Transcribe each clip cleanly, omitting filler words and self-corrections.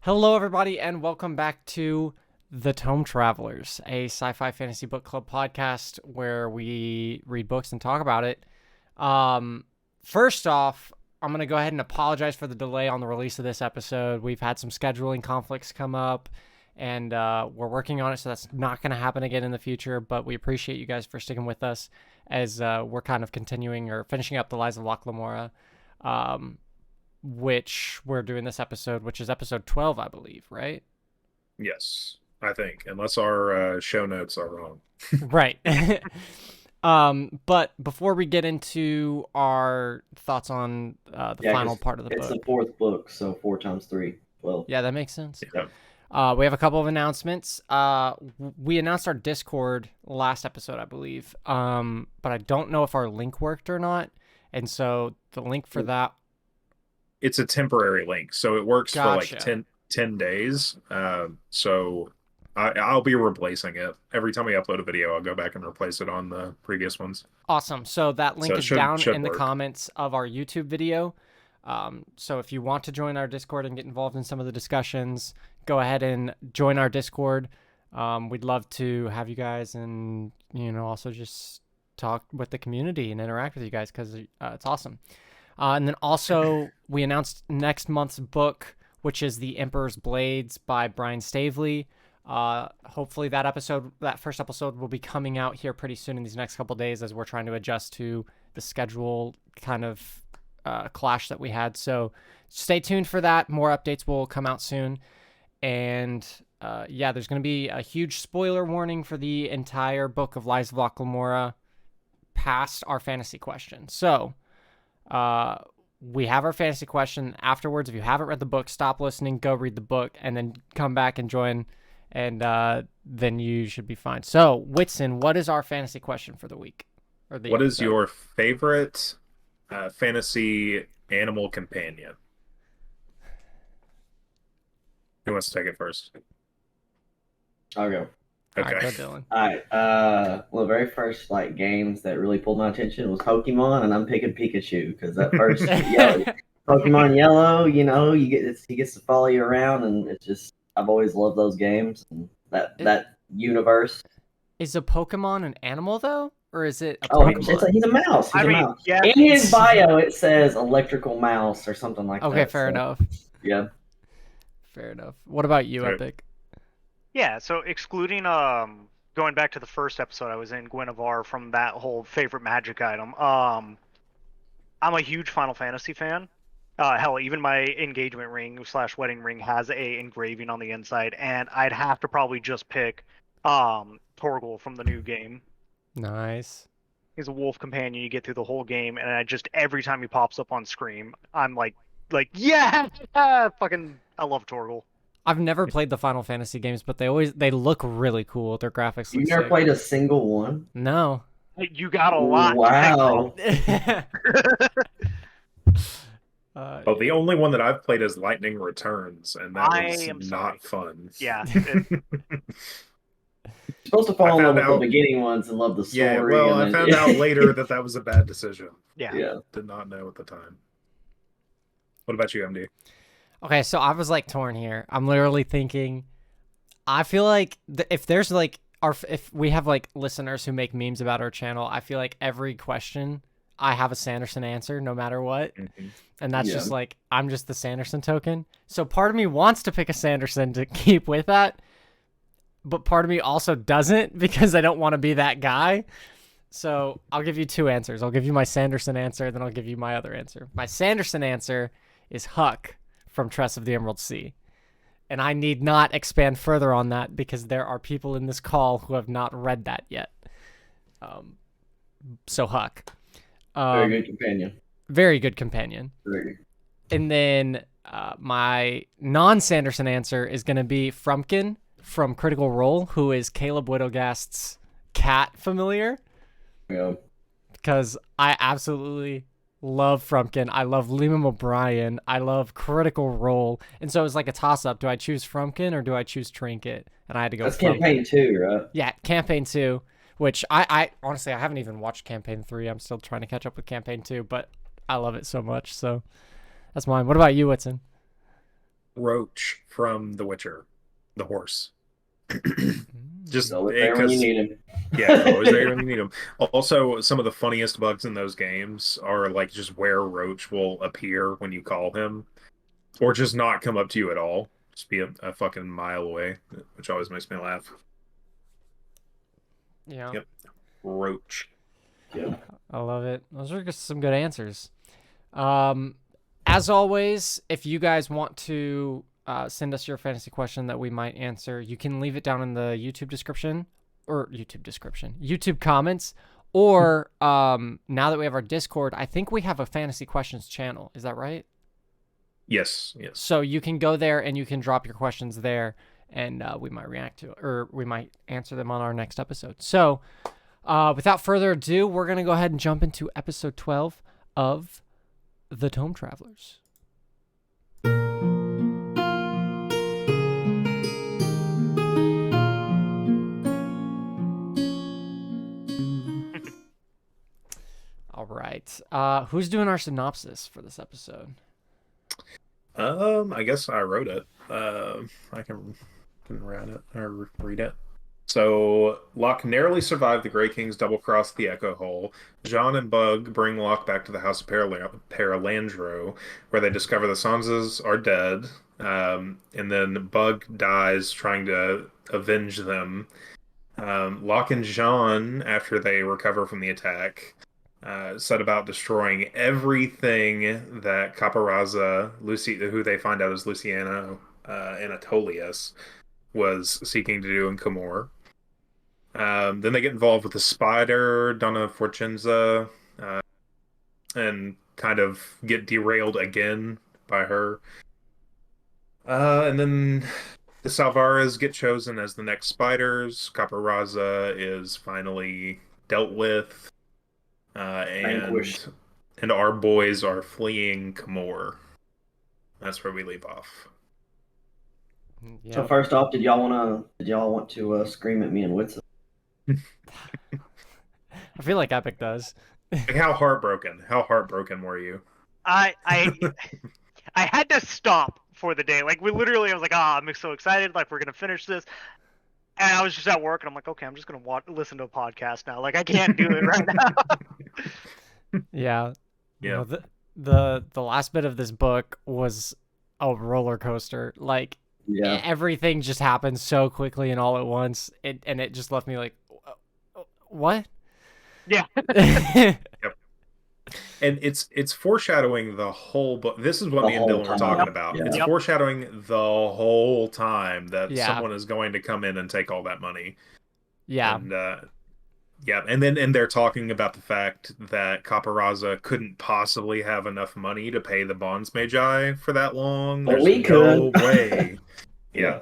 Hello, everybody, and welcome back to The Tome Travelers, a sci-fi fantasy book club podcast where we read books and talk about it. First off, I'm going to go ahead and apologize for the delay on the release of this episode. We've had some scheduling conflicts come up, and we're working on it, so that's not going to happen again in the future, but we appreciate you guys for sticking with us as we're kind of continuing or finishing up the Lives of Locke Lamora. Which we're doing this episode, which is episode 12, I believe, right? Yes, I think, unless our show notes are wrong. Right. But before we get into our thoughts on the final part of the it's book. the fourth book, so 4 times 3, 12. Yeah, that makes sense. Yeah. We have a couple of announcements. We announced our Discord last episode, I believe. But I don't know if our link worked or not. And so the link for that. It's a temporary link, so it works Gotcha. for like 10 days. So I'll be replacing it. Every time we upload a video, I'll go back and replace it on the previous ones. Awesome. So that link is down in the work. comments of our YouTube video. So if you want to join our Discord and get involved in some of the discussions, go ahead and join our Discord. We'd love to have you guys and, also just talk with the community and interact with you guys because it's awesome. And then also we announced next month's book, which is The Emperor's Blades by Brian Stavely. Hopefully that first episode will be coming out here pretty soon in these next couple days as we're trying to adjust to the schedule kind of clash that we had. So stay tuned for that. More updates will come out soon. And there's going to be a huge spoiler warning for the entire book of Lives of Locke Lamora past our fantasy question. So we have our fantasy question afterwards. If you haven't read the book, stop listening, go read the book, and then come back and join, and then you should be fine. So, Whitson, what is our fantasy question for the week? What is your favorite fantasy animal companion? Who wants to take it first? I'll go. Okay. All right, go, Dylan. All right. Well, the very first games that really pulled my attention was Pokemon, and I'm picking Pikachu because that first Pokemon Yellow, he gets to follow you around, and it's just I've always loved those games and that universe. Is a Pokemon an animal though, or is it? He's a mouse. He's a mouse. Yeah. In his bio, it says electrical mouse or something like that. Okay, fair enough. Yeah. Fair enough. What about you, Epic? Yeah, so excluding going back to the first episode I was in, Guinevere, from that whole favorite magic item, I'm a huge Final Fantasy fan. Hell, even my engagement ring / wedding ring has a engraving on the inside, and I'd have to probably just pick Torgal from the new game. Nice. He's a wolf companion. You get through the whole game, and every time he pops up on screen, I'm like, yeah, fucking, I love Torgal. I've never played the Final Fantasy games, but they look really cool. Their graphics. You never played a single one? No. You got a lot. Wow. Well, the only one that I've played is Lightning Returns, and that was not fun. Yeah. You're supposed to fall in love with the beginning ones and love the story. Yeah, well, I found out later that was a bad decision. Yeah. Did not know at the time. What about you, MD? Okay, so I was torn here. I'm literally thinking, I feel like if there's if we have listeners who make memes about our channel, I feel like every question I have a Sanderson answer no matter what. Mm-hmm. And that's just I'm just the Sanderson token. So part of me wants to pick a Sanderson to keep with that, but part of me also doesn't because I don't want to be that guy. So I'll give you two answers. I'll give you my Sanderson answer, then I'll give you my other answer. My Sanderson answer is Huck from Tress of the Emerald Sea. And I need not expand further on that because there are people in this call who have not read that yet. So Huck. Very good companion. Very good companion. Very. And then my non-Sanderson answer is going to be Frumpkin from Critical Role, who is Caleb Widogast's cat familiar. Yeah. Because I absolutely love Frumpkin. I love Liam O'Brien. I love Critical Role. And so it was like a toss-up. Do I choose Frumpkin or do I choose Trinket? And I had to go That's Frumpkin. Campaign 2, right? Yeah, Campaign 2, which I honestly, I haven't even watched Campaign 3. I'm still trying to catch up with Campaign 2, but I love it so much. So that's mine. What about you, Whitson? Roach from The Witcher, the horse. Just Always there when you because, need him. yeah, always there when you need them. Also, some of the funniest bugs in those games are like just where Roach will appear when you call him, or just not come up to you at all. Just be a fucking mile away, which always makes me laugh. Yeah. Yep. Roach. Yeah. I love it. Those are just some good answers. As always, if you guys want to send us your fantasy question that we might answer, you can leave it down in the YouTube comments, or now that we have our Discord, I think we have a fantasy questions channel. Is that right? Yes. So you can go there and you can drop your questions there, and we might react to it, or we might answer them on our next episode. So without further ado, we're going to go ahead and jump into episode 12 of The Tome Travelers. All right. Who's doing our synopsis for this episode? I guess I wrote it. I can write it or read it. So Locke narrowly survived the Grey King's double cross the Echo Hole. Jean and Bug bring Locke back to the House of Paralandro, where they discover the Sanzas are dead. And then Bug dies trying to avenge them. Locke and Jean, after they recover from the attack, set about destroying everything that Caparazza, who they find out is Luciano Anatolius, was seeking to do in Comor. Then they get involved with the spider, Donna Forcenza, and kind of get derailed again by her. And then the Salvaras get chosen as the next spiders. Caparazza is finally dealt with. Vanquished. And our boys are fleeing Comor. That's where we leave off. Yeah. So first off, did y'all want to scream at me and Witzel? I feel like Epic does. Like, how heartbroken were you? I had to stop for the day. Like, I was like, I'm so excited. Like, we're gonna finish this. And I was just at work, and I'm like, okay, I'm just gonna listen to a podcast now. Like, I can't do it right now. Yeah. Yeah. You know, the last bit of this book was a roller coaster. Like, Yeah. everything just happened so quickly and all at once. It just left me like, what? Yeah. And it's foreshadowing the whole book. This is what The me and whole Dylan were time. talking Yep. about. Yeah. It's Yep. foreshadowing the whole time that Yeah. someone is going to come in and take all that money. Yeah. And yeah, and they're talking about the fact that Caparazza couldn't possibly have enough money to pay the bonds magi for that long. But There's we no could. way. Yeah.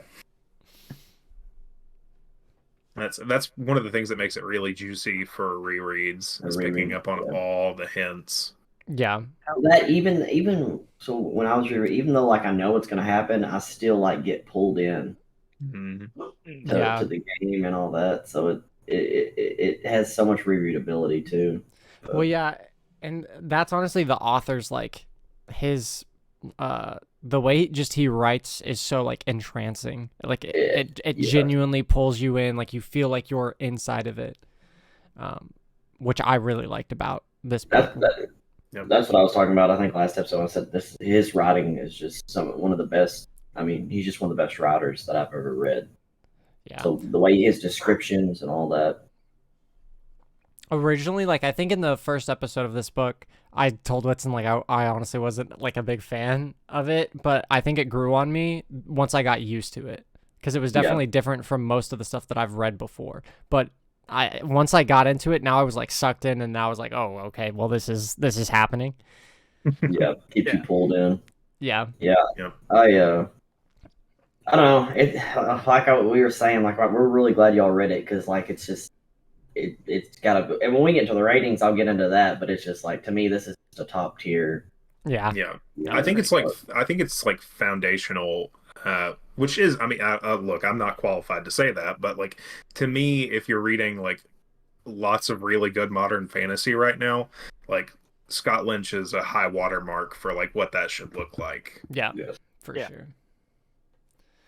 That's one of the things that makes it really juicy for rereads, is picking up on all the hints. Yeah. That even so when I was even though like I know what's gonna happen, I still like get pulled in Mhm. to the game and all that. So it has so much rereadability too. Well, yeah, and that's honestly the author's like his the way just he writes is so like entrancing. Like it Yeah. genuinely pulls you in. Like you feel like you're inside of it, which I really liked about this book. That's what I was talking about. I think last episode I said his writing is just one of the best. I mean, he's just one of the best writers that I've ever read. Yeah. So the way his descriptions and all that. Originally, like I think in the first episode of this book, I told Whitson like I honestly wasn't like a big fan of it, but I think it grew on me once I got used to it, because it was definitely different from most of the stuff that I've read before. But once I got into it, now I was like sucked in, and now I was like, oh, okay, well this is happening. Yeah, keeps you pulled in. Yeah. Yeah. Yep. I don't know. It like we were saying, like we're really glad y'all read it, because like it's just it's gotta. And when we get to the ratings, I'll get into that. But it's just like, to me, this is just a top tier. Yeah. Yeah. I think it's like foundational, which is, I mean, look, I'm not qualified to say that, but like, to me, if you're reading like lots of really good modern fantasy right now, like Scott Lynch is a high watermark for like what that should look like. Yeah. Yes. For Yeah. sure.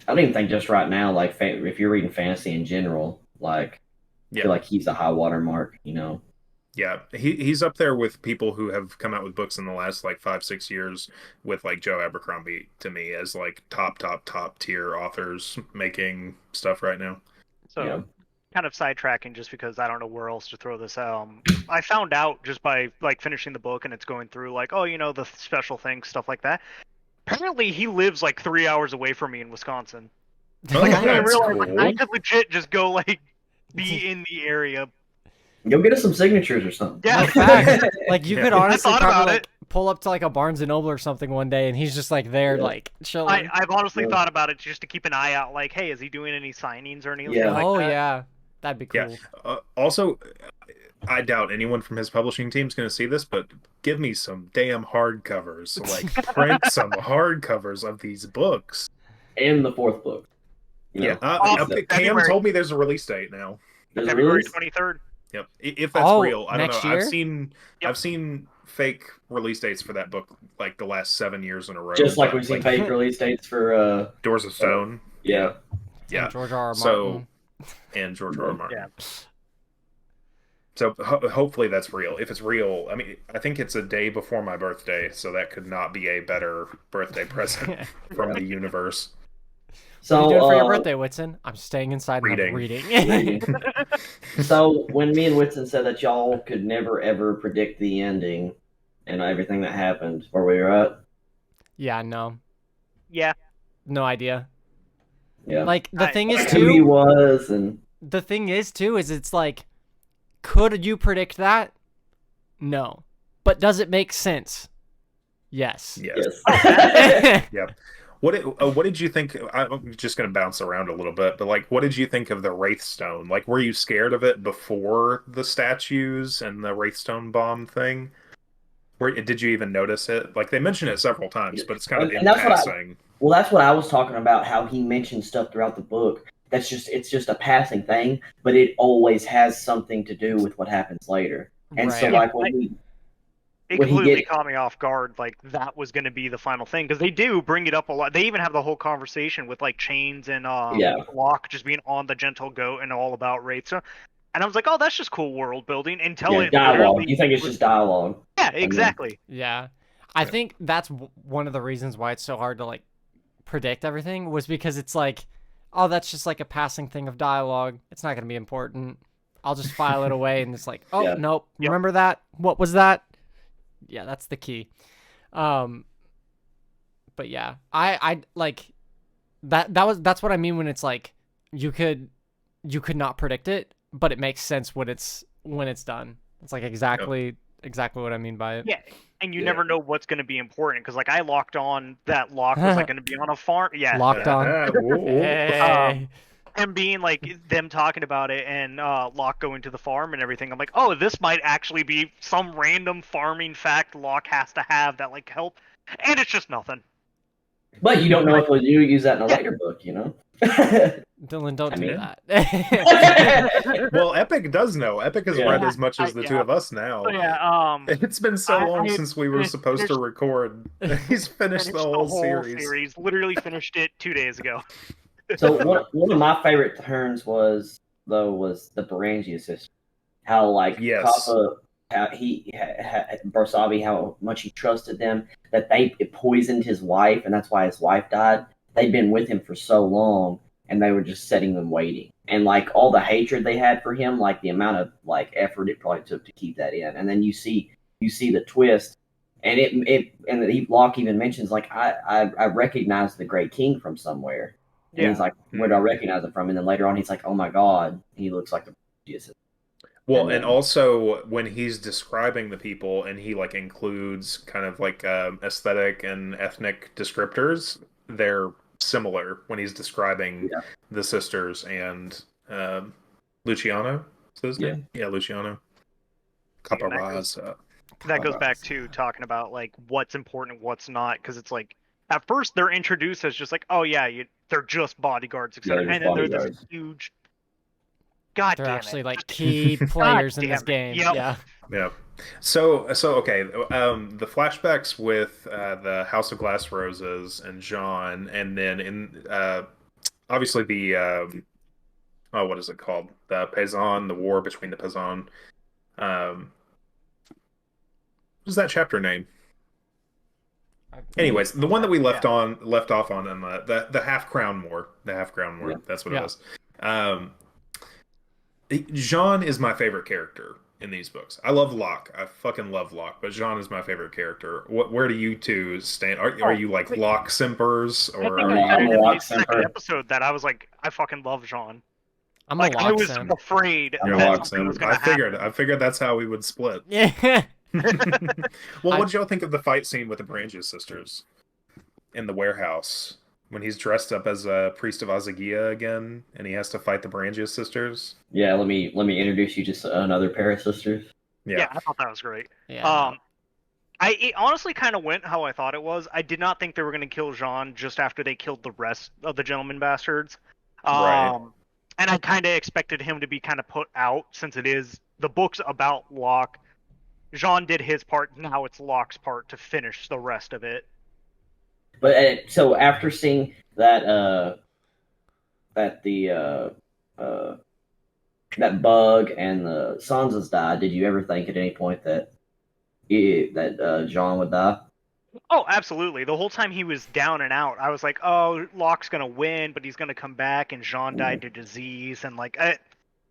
I don't even think just right now, like if you're reading fantasy in general, like I Yeah. feel like he's a high water mark, Yeah, he's up there with people who have come out with books in the last like 5, 6 years with like Joe Abercrombie to me as like top tier authors making stuff right now. Yeah. So, kind of sidetracking just because I don't know where else to throw this. I found out just by like finishing the book and it's going through like, oh, the special things, stuff like that. Apparently, he lives like 3 hours away from me in Wisconsin. Oh, Like I didn't that's realize like, I cool. could legit just go like be in the area. Go get us some signatures or something. Yeah, No facts. Like you could Yeah. honestly I thought probably about like pull up to like a Barnes and Noble or something one day, and he's just like there, Yeah. like chilling. I've honestly Yeah. thought about it just to keep an eye out. Like, hey, is he doing any signings or anything Yeah. like Oh that? yeah, that'd be Yeah. cool. Also, I doubt anyone from his publishing team's going to see this, but give me some damn hardcovers. Like, print some hardcovers of these books. And the fourth book. Yeah. Cam February. told me there's a release date now. There's a February release? 23rd. Yep. If that's Oh, real, I don't next know. year? I've seen fake release dates for that book like the last 7 years in a row. Just like but, we've seen fake release dates for Doors of Stone. yeah. Yeah. And George R. R. So Martin. and George R. R. Martin. Yeah. So hopefully that's real. If it's real, I mean, I think it's a day before my birthday, so that could not be a better birthday present from the universe. So What are you doing for your birthday, Whitson? I'm staying inside and I'm Reading. reading. So when me and Whitson said that y'all could never ever predict the ending and everything that happened, where we were at, Yeah, no. Yeah. No idea. yeah, Like the thing is who he too, was, and the thing is too is it's like, could you predict that? No. But does it make sense? Yes. Yes. yes, Yeah. What did you think? I'm just going to bounce around a little bit, but like, what did you think of the Wraithstone? Like, were you scared of it before the statues and the Wraithstone bomb thing? Did you even notice it? Like, they mention it several times, but it's kind of in And that's what passing. well, that's what I was talking about. How he mentions stuff throughout the book. It's just a passing thing, but it always has something to do with what happens later. And so, Right. like when It When he completely get- caught me off guard. Like that was going to be the final thing because they do bring it up a lot. They even have the whole conversation with like Chains and Yeah. Locke just being on the Gentle Goat and all about Wraith. So, and I was like, oh, that's just cool world building until it dialogue. literally You think it's just dialogue? yeah, exactly. Yeah. I think that's one of the reasons why it's so hard to like predict everything was because it's like, oh, that's just like a passing thing of dialogue. It's not going to be important. I'll just file it away and it's like, oh, Yeah. nope. Yep. Remember that? What was that? Yeah, that's the key. But yeah, I like that's what I mean when it's like you could not predict it, but it makes sense when it's done. It's like exactly what I mean by it. Yeah, and you Yeah. never know what's going to be important because like I locked on that Locke was like going to be on a farm. Yeah, Locked on. Whoa. Hey. him being like them talking about it and Locke going to the farm and everything. I'm like, oh, this might actually be some random farming fact Locke has to have that like help, and it's just nothing. But you don't know if you use that in a later book, you know. Dylan, don't I do mean- that. Well, Epic does know. Epic has Yeah. read as much as the two Yeah. of us now. So, yeah, It's been so long I since we were finished- supposed to record. He's finished the whole series. Literally finished it 2 days ago. So one of my favorite turns was the Berangia system. How like Yes. Kappa, how he Barsabi, how much he trusted them, that they poisoned his wife, and that's why his wife died. They'd been with him for so long, and they were just setting them waiting. And like all the hatred they had for him, like the amount of like effort it probably took to keep that in. And then you see the twist, and Locke even mentions like I recognize the Great King from somewhere. And he's like, where do I recognize it from? And then later on, he's like, oh my God, he looks like the Jesus. Well, And and then- also when he's describing the people and he like includes kind of like aesthetic and ethnic descriptors, they're similar when he's describing the sisters and Luciano. Is that his name? Yeah, Luciano. Caparaz. That goes back to talking about like what's important and what's not, because it's like at first they're introduced as just like, oh yeah, they're just bodyguards, etc. Yeah, And just then they're bodyguards. this huge. God They're damn actually it. like key players in this damn it. game. Yep. Yeah. Yeah. So okay. The flashbacks with the House of Glass Roses and Jean, and then in obviously the oh, what is it called? The Paysan, the war between the Paysan. What is that chapter name? Anyways, the one that we left off on in the Half Crown War, the Half Crown War. Yeah. That's what it was. Jean is my favorite character in these books. I love Locke. I fucking love Locke, but Jean is my favorite character. Where do you two stand? Are you like Locke simpers, I or think are I said you? it in Locke the second simper. episode that I was like, I fucking love Jean. I'm Like a I Locke was simp. afraid I'm a that Locke something was simp. gonna happen. I figured that's how we would split. Yeah. Well, what did y'all think of the fight scene with the Branges sisters in the warehouse when he's dressed up as a priest of Azagia again, and he has to fight the Branges sisters? Yeah, let me introduce you to another pair of sisters. Yeah, I thought that was great. Yeah. It honestly kind of went how I thought it was. I did not think they were going to kill Jean just after they killed the rest of the gentleman bastards. Right. And I kind of expected him to be kind of put out since it is the book's about Locke. Jean did his part. Now it's Locke's part to finish the rest of it. But so after seeing that that Bug and the Sansa's died, did you ever think at any point that Jean would die? Oh, absolutely. The whole time he was down and out, I was like, oh, Locke's going to win, but he's going to come back, and Jean died to disease. And, like,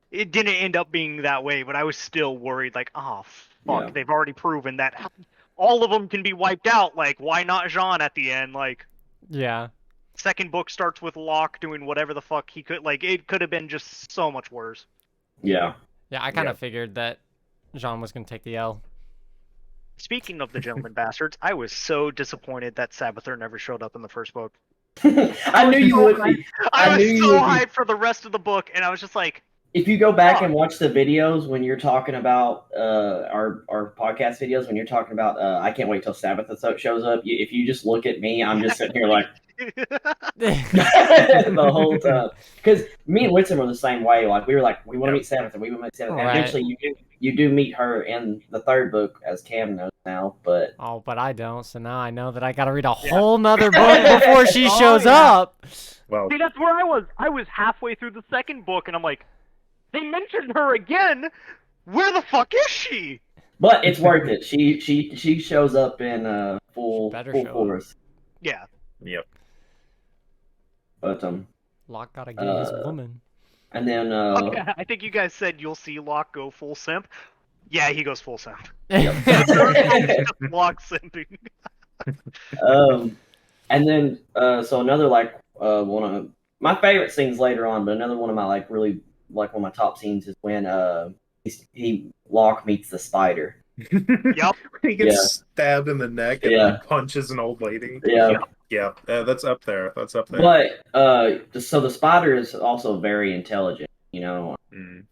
it didn't end up being that way, but I was still worried, like, oh, fuck, Yeah. they've already proven that all of them can be wiped out. Like, why not Jean at the end? Like, Yeah. second book starts with Locke doing whatever the fuck he could. Like, it could have been just so much worse. Yeah. Yeah, I kind of figured that Jean was going to take the L. Speaking of the gentleman bastards, I was so disappointed that Sabather never showed up in the first book. I knew you would be. I knew was you so would be. hyped for the rest of the book, and I was just like, If you go back and watch the videos when you're talking about our podcast videos, when you're talking about I can't wait till Sabbath shows up. If you just look at me, I'm just sitting here like the whole time. Because me and Whitson were the same way. Like we were like, we want to meet Sabbath, and we want to meet Sabbath. And Right. eventually, you do meet her in the third book, as Cam knows now. But Oh, but I don't, so now I know that I gotta read a whole nother book before she Oh, shows yeah. up. Well, see, that's where I was. I was halfway through the second book, and I'm like, they mentioned her again. Where the fuck is she? But it's worth it. She shows up in full Better full show up. force. Yeah. yep. But Locke gotta get his Uh, woman. and then Okay, I think you guys said you'll see Locke go full simp. Yeah, he goes full simp. Locke simping. And then so another one of my favorite scenes later on, but another one of my really one of my top scenes is when Locke meets the spider. Yep. He gets stabbed in the neck and Yeah. punches an old lady. Yeah. Yeah, that's up there. That's up there. But so the spider is also very intelligent. You know, Mm.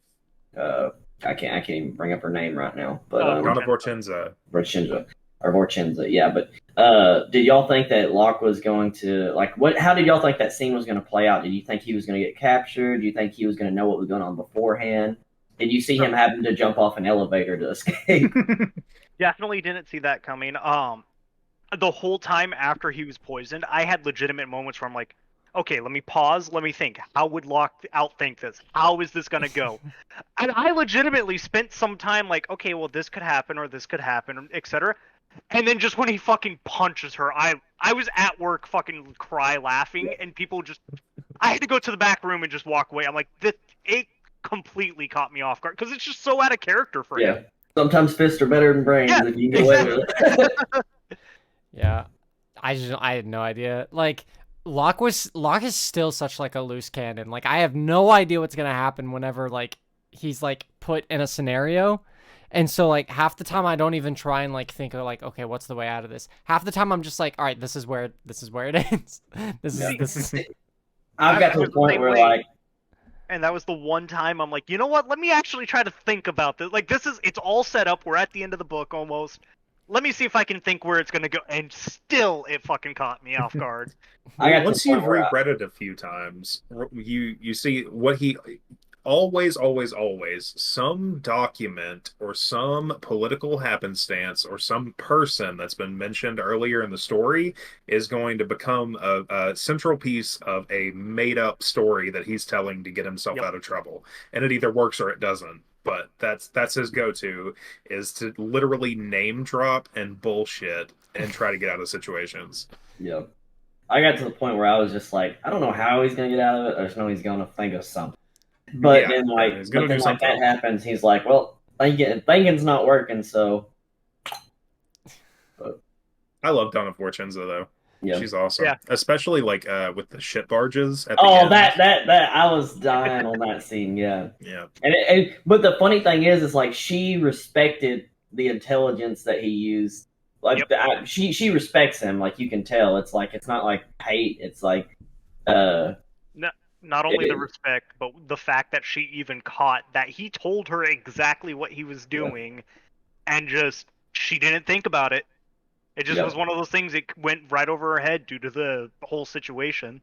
I can't even bring up her name right now, but Donna Vorchenza. Vorchenza, yeah. But did y'all think that Locke was going to how did y'all think that scene was going to play out? Did you think he was going to get captured? Do you think he was going to know what was going on beforehand? Did you see him having to jump off an elevator to escape? Definitely didn't see that coming. The whole time after he was poisoned, I had legitimate moments where I'm like, okay, let me pause, let me think. How would Locke outthink this? How is this gonna go? And I legitimately spent some time like, okay, well, this could happen, etc. And then just when he fucking punches her, I was at work fucking cry laughing, and people just, I had to go to the back room and just walk away. I'm like, it completely caught me off guard, because it's just so out of character for him. Sometimes fists are better than brains Yeah, if you can get away with it. Yeah, I had no idea. Like Locke is still such like a loose cannon. Like I have no idea what's gonna happen whenever like he's like put in a scenario, and so like half the time I don't even try and like think of like, okay, what's the way out of this? Half the time I'm just like, all right, this is where it ends. This is. I've got to the point where like. And that was the one time I'm like, you know what? Let me actually try to think about this. Like, it's all set up. We're at the end of the book almost. Let me see if I can think where it's gonna go. And still, it fucking caught me off guard. Once you've reread it a few times, you see what always, always, always some document or some political happenstance or some person that's been mentioned earlier in the story is going to become a central piece of a made-up story that he's telling to get himself Yep. out of trouble. And it either works or it doesn't. But that's his go-to, is to literally name drop and bullshit and try to get out of situations. Yeah. I got to the point where I was just like, I don't know how he's gonna get out of it. I just know he's gonna think of something. But Yeah, then like, he's gonna do that something. happens. He's like, well, thinking's not working. So I love Donna Fortunza though. yeah. She's awesome. Yeah. Especially like with the shit barges at the Oh, end. that I was dying on that scene. Yeah. Yeah. But the funny thing is like she respected the intelligence that he used. Like Yep. she respects him. Like you can tell. It's like it's not like hate. It's like Not only It the is. respect, but the fact that she even caught that he told her exactly what he was doing, and just she didn't think about it. It just Yeah. was one of those things. It went right over her head due to the whole situation.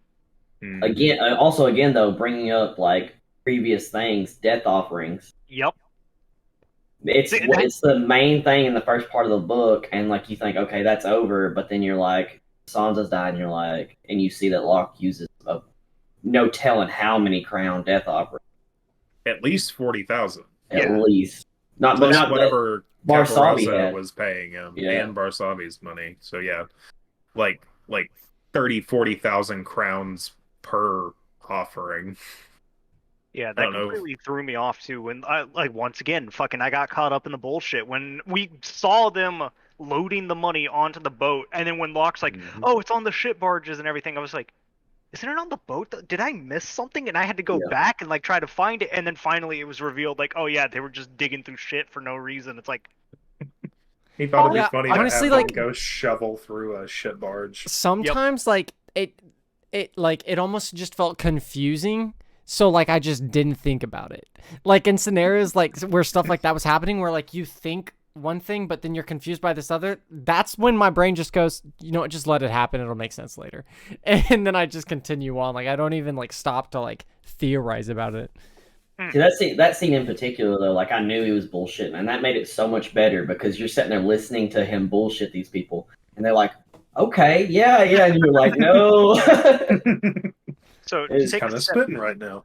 Again, also again though, bringing up like previous things, death offerings. Yep. It's the main thing in the first part of the book, and like you think, okay, that's over, but then you're like, Sansa's died, and you're like, and you see that Locke uses no telling how many crown death offerings. At least 40,000. At least, but Plus not whatever Barsavi Caparasa had. was paying him Yeah. and Barsavi's money. So yeah, like 30,000-40,000 crowns per offering. Yeah, I that don't know. completely threw me off too. When once again, I got caught up in the bullshit when we saw them loading the money onto the boat, and then when Locke's like, "Oh, it's on the ship barges and everything," I was like, "Isn't it on the boat? Did I miss something?" And I had to go back and like try to find it, and then finally it was revealed, like, "Oh yeah, they were just digging through shit for no reason." It's like, He thought it'd Yeah, be funny honestly, to have like- them go shovel through a shit barge. Sometimes like it almost just felt confusing. So like I just didn't think about it. Like in scenarios like where stuff like that was happening, where like you think one thing but then you're confused by this other. That's when my brain just goes, you know what, just let it happen. It'll make sense later. And then I just continue on. Like I don't even like stop to like theorize about it. See, that scene in particular though, like I knew he was bullshitting, and that made it so much better because you're sitting there listening to him bullshit these people, and they're like, okay, yeah, and you're like, no. so It's take Kind a of step, spitting right now.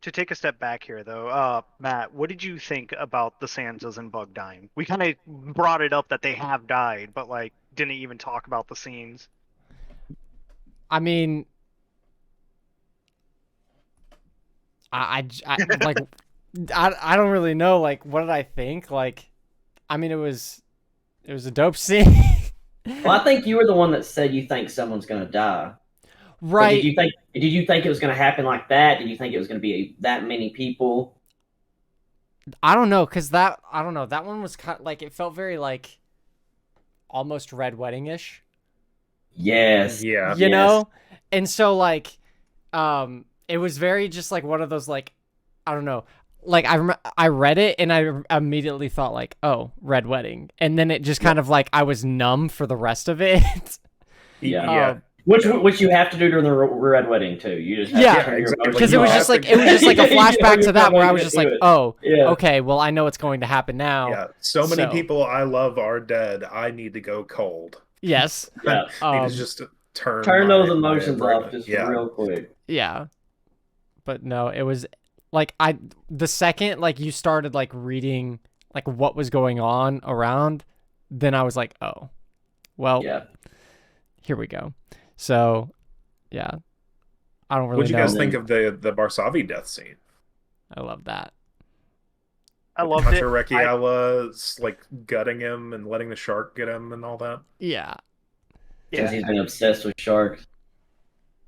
to take a step back here though, Matt, what did you think about the Sansas and Bug dying? We kind of brought it up that they have died, but like didn't even talk about the scenes. I mean, I like, I don't really know. Like, what did I think? Like, I mean, it was a dope scene. Well, I think you were the one that said you think someone's gonna die. But Right. did you think it was gonna happen like that? Did you think it was gonna be that many people? I don't know, cause I don't know. That one was kind like it felt very like almost Red Wedding-ish. Yes. Yeah. You know? And so like it was very just like one of those like I don't know. Like I read it and I immediately thought like, "Oh, Red Wedding." And then it just kind of like I was numb for the rest of it. Yeah. Which you have to do during the Red Wedding too. You just have Yeah, to turn your exactly. emotions Because it was off. just like a flashback to that where I was just like, "Oh, Yeah. okay, well I know what's going to happen now." Yeah. So many people I love are dead. I need to go cold. Yes. Yeah. Need to just turn those my emotions off brightness. just real quick. Yeah. But no, it was like the second like you started like reading like what was going on around, then I was like, "Oh. Well, here we go." So, yeah. I don't really What'd you know. guys think of the Barsavi death scene? I love that. I loved it. Recchiala's like gutting him and letting the shark get him and all that. Yeah. Because he's been obsessed with sharks.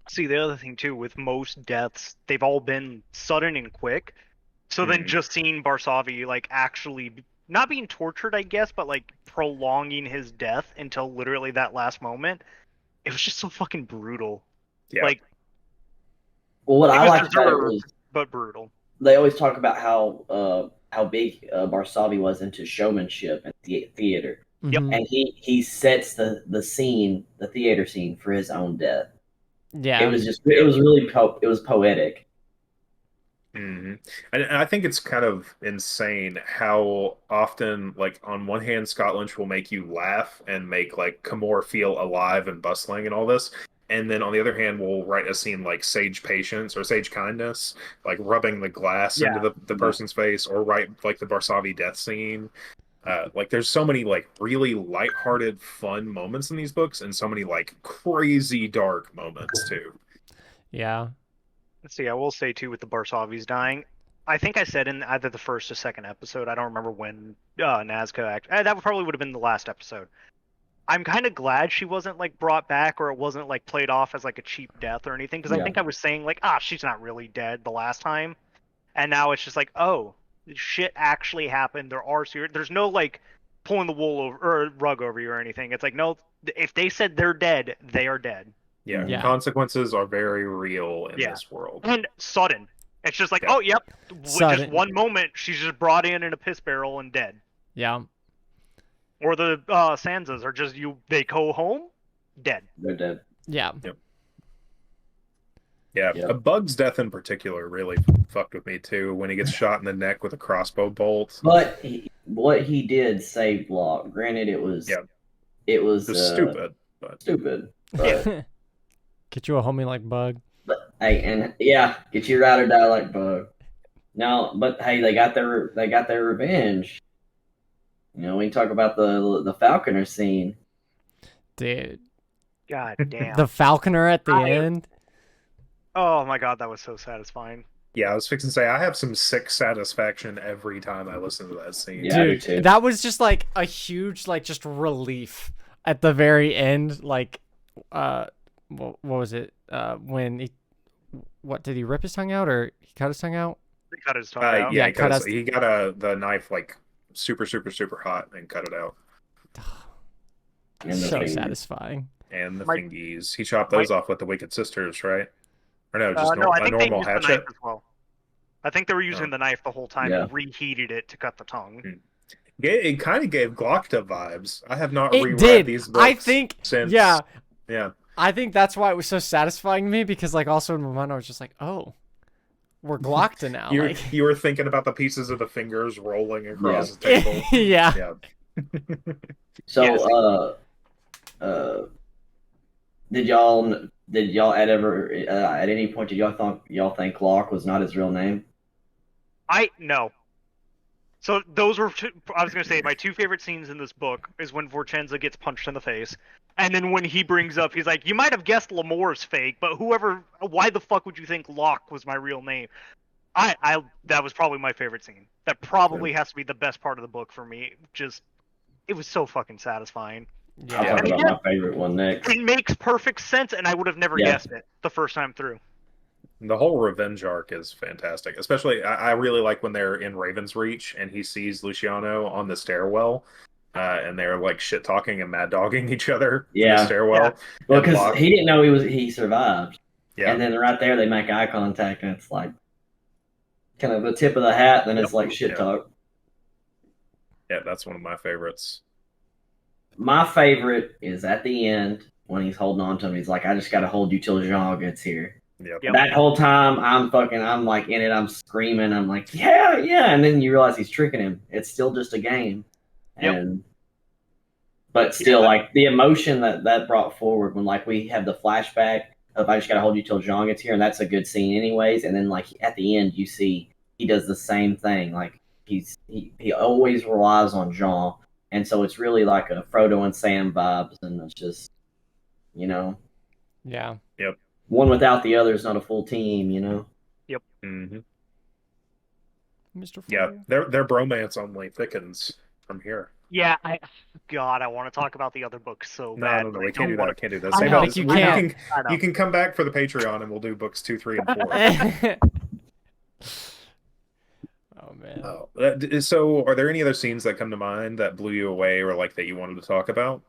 See, the other thing too, with most deaths, they've all been sudden and quick. So then just seeing Barsavi like actually not being tortured, I guess, but like prolonging his death until literally that last moment, it was just so fucking brutal. Yeah. Like, well, what it I was liked about it deserved, was but brutal. they always talk about how big Barsavi was into showmanship and theater. Yep. And he sets the scene, the theater scene, for his own death. Yeah. It was really poetic. hmm And I think it's kind of insane how often, like, on one hand, Scott Lynch will make you laugh and make like Camor feel alive and bustling and all this, and then on the other hand, will write a scene like Sage Patience or Sage Kindness, like rubbing the glass into Yeah. the Yeah. person's face, or write like the Barsavi death scene. Like, there's so many like really lighthearted, fun moments in these books, and so many like crazy dark moments too. Yeah. Let's see. I will say too with the Barsavis dying. I think I said in either the first or second episode. I don't remember when Nazca that probably would have been the last episode. I'm kind of glad she wasn't like brought back or it wasn't like played off as like a cheap death or anything because I Yeah. think I was saying like she's not really dead the last time, and now it's just like shit actually happened. There's no like pulling the wool over or rug over you or anything. It's like no, if they said they're dead, they are dead. Yeah, Mhm. Yeah. consequences are very real in Yeah. this world. And sudden. It's just like, Yeah. yep, with just Sudden. one moment, she's just brought in a piss barrel and dead. Yeah. Or the Sansas are just they go home, dead. They're dead. Yeah. Yeah, Yeah. a Bug's death in particular really fucked with me too. When he gets shot in the neck with a crossbow bolt, But what he did saved Locke. Granted, it was Yeah. it was just stupid. But stupid. But, Get you a homie like Bug. hey, and yeah, get your ride or die like Bug. No, but hey, they got their revenge. You know, we can talk about the Falconer scene. Dude. God damn. The Falconer at the end. Oh my god, that was so satisfying. yeah, I was fixing to say I have some sick satisfaction every time I listen to that scene. Yeah, I do Dude, too. that was just like a huge, like, just relief at the very end. Like, what was it? When what did he rip his tongue out or he cut his tongue out? He cut his tongue Yeah, out. Yeah, he, cut cut us- he got the knife like super, super, super hot and cut it out. And the So finger. satisfying. And the My- fingies. He chopped those off with the Wicked Sisters, right? Or no, just No, I a think they normal used the knife hatchet. as well. I think they were using Oh. the knife the whole time Yeah. and reheated it to cut the tongue. It kind of gave Glockta vibes. I have not It reread did. these books I think, since. yeah, Yeah. I think that's why it was so satisfying to me because, like, also in my mind, I was just like, oh, we're Glockta now. Like, You were thinking about the pieces of the fingers rolling across the table. yeah. Yeah. So, Yes. did y'all at any point did y'all think Locke was not his real name? No. So those were I was gonna say my two favorite scenes in this book is when Vorchenza gets punched in the face, and then when he brings up, he's like, "You might have guessed Lamora's fake, but why the fuck would you think Locke was my real name?" That was probably my favorite scene. That probably has to be the best part of the book for me. It was so fucking satisfying. I'll Yeah. talk And about again- my favorite one next. It makes perfect sense, and I would have never Yeah. guessed it the first time through. The whole revenge arc is fantastic. Especially, I really like when they're in Raven's Reach and he sees Luciano on the stairwell, and they're like shit talking and mad dogging each other in Yeah. the stairwell. Yeah. Well, And because Locke- he didn't know he survived, yeah, and then right there they make eye contact, and it's like kind of the tip of the hat. Then it's like shit Yeah. talk. yeah, that's one of my favorites. My favorite is at the end when he's holding on to him. He's like, "I just got to hold you till Jean gets here." Yep. Yep. That whole time, I'm like in it. I'm screaming. I'm like, yeah, yeah. And then you realize he's tricking him. It's still just a game. Yep. But still, Yeah. like the emotion that brought forward when like we have the flashback of I just gotta hold you till Jean gets here, and that's a good scene anyways. And then like at the end, you see he does the same thing. Like he always relies on Jean, and so it's really like a Frodo and Sam vibes, and it's just Yeah. one without the other is not a full team. hmm Mr. Yeah, Fire. their bromance only thickens from here. Yeah, I want to talk about the other books so No, bad. no, but we I can't do don't that. wanna- We can't do that. I Save know, that. you We can't. I know. You can come back for the Patreon and we'll do books 2, 3, and 4. Oh man. Oh, so are there any other scenes that come to mind that blew you away or like that you wanted to talk about?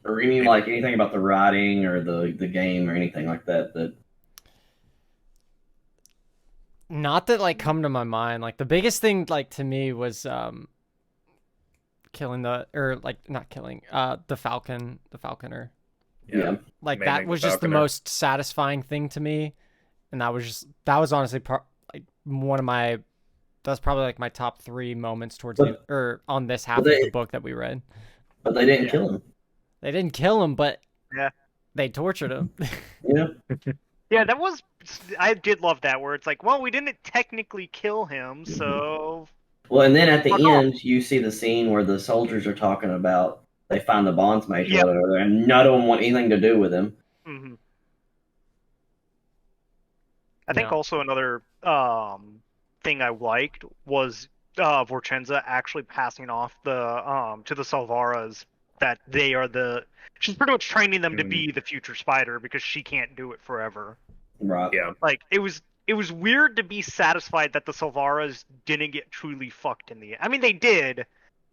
Or you mean like anything about the writing or the game or anything like that? That Not that like come to my mind. Like the biggest thing like to me was killing the falconer. yeah. Like Maiming that the was just the falconer. most satisfying thing to me, and that was honestly one of my that's probably like my top 3 moments towards But- or on this half but of they- the book that we read. But they didn't Yeah. kill him. They didn't kill him, but Yeah. they tortured him. Yeah. Yeah, that was. I did love that where it's like, well, we didn't technically kill him, so Well, and then at the Fuck off. end, you see the scene where the soldiers are talking about they find the bondsmate Yep. or whatever, and none of them want anything to do with him. mhm. I think Yeah. also another thing I liked was Vorchenza actually passing off the to the Salvaras that they are the. She's pretty much training them to be the future spider because she can't do it forever. Right. Yeah. Like it was weird to be satisfied that the Salvaras didn't get truly fucked in the end. I mean they did,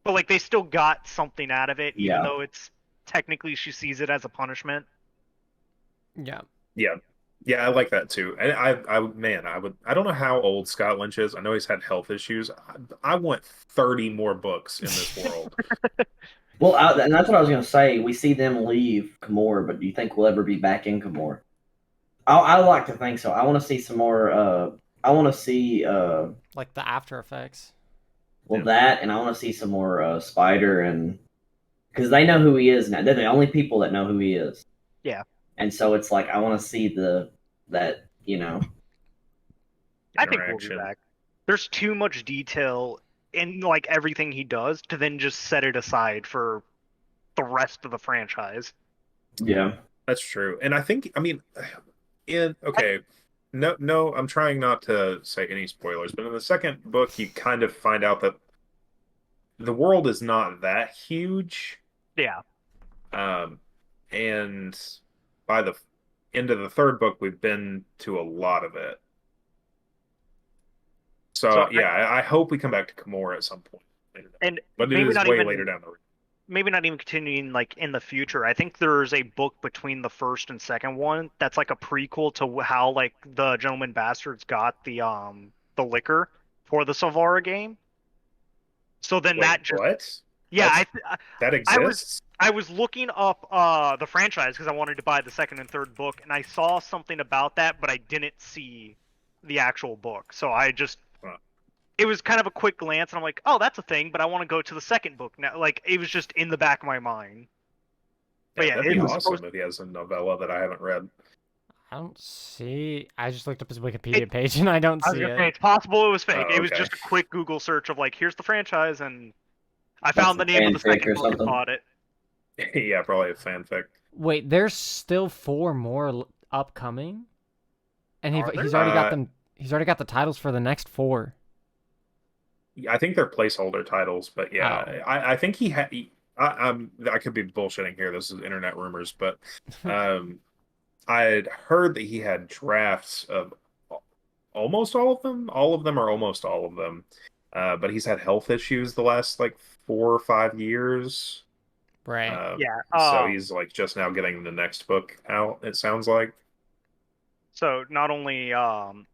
but like they still got something out of it, even Yeah. though it's technically she sees it as a punishment. Yeah. Yeah. Yeah, I like that too. And I don't know how old Scott Lynch is. I know he's had health issues. I want 30 more books in this world. Well, and that's what I was going to say. We see them leave Kamor, but do you think we'll ever be back in Kamor? I like to think so. I want to see some more. I want to see Like the after effects. well Yeah. that, and I want to see some more Spider, and because they know who he is now. They're the only people that know who he is. Yeah. And so it's like I want to see that you know. I think we'll be Interaction. back. There's too much detail in like everything he does to then just set it aside for the rest of the franchise. Yeah. That's true. And I think, I mean, no, I'm trying not to say any spoilers, but in the second book, you kind of find out that the world is not that huge. Yeah. And by the end of the third book, we've been to a lot of it. So yeah, I hope we come back to Kimura at some point. And But it maybe is not way even later down the road. maybe not even continuing like in the future. I think there's a book between the first and second one that's like a prequel to how like the Gentleman Bastards got the liquor for the Salvara game. So then Wait, that just what? yeah, That exists? I was looking up the franchise because I wanted to buy the second and third book, and I saw something about that, but I didn't see the actual book. So I just it was kind of a quick glance, and I'm like, oh, that's a thing, but I want to go to the second book now. Like it was just in the back of my mind. But yeah, that'd it be was awesome if he has a novella that I haven't read. I don't see. I just looked up his Wikipedia page and I don't I was see gonna say it. it's possible it was fake. Oh, It was okay. just a quick Google search of like, here's the franchise, and I That's found the a name of the fanfic second or book and something. bought it. Yeah, probably a fanfic. Wait, there's still 4 more upcoming, and Are there? he's already got them. He's already got the titles for the next 4. I think they're placeholder titles, but yeah, Oh. I think he had. I could be bullshitting here. This is internet rumors, but I had heard that he had drafts of almost all of them. All of them, or almost all of them. But he's had health issues the last like 4 or 5 years. Right. Yeah. So he's like just now getting the next book out. It sounds like. So not only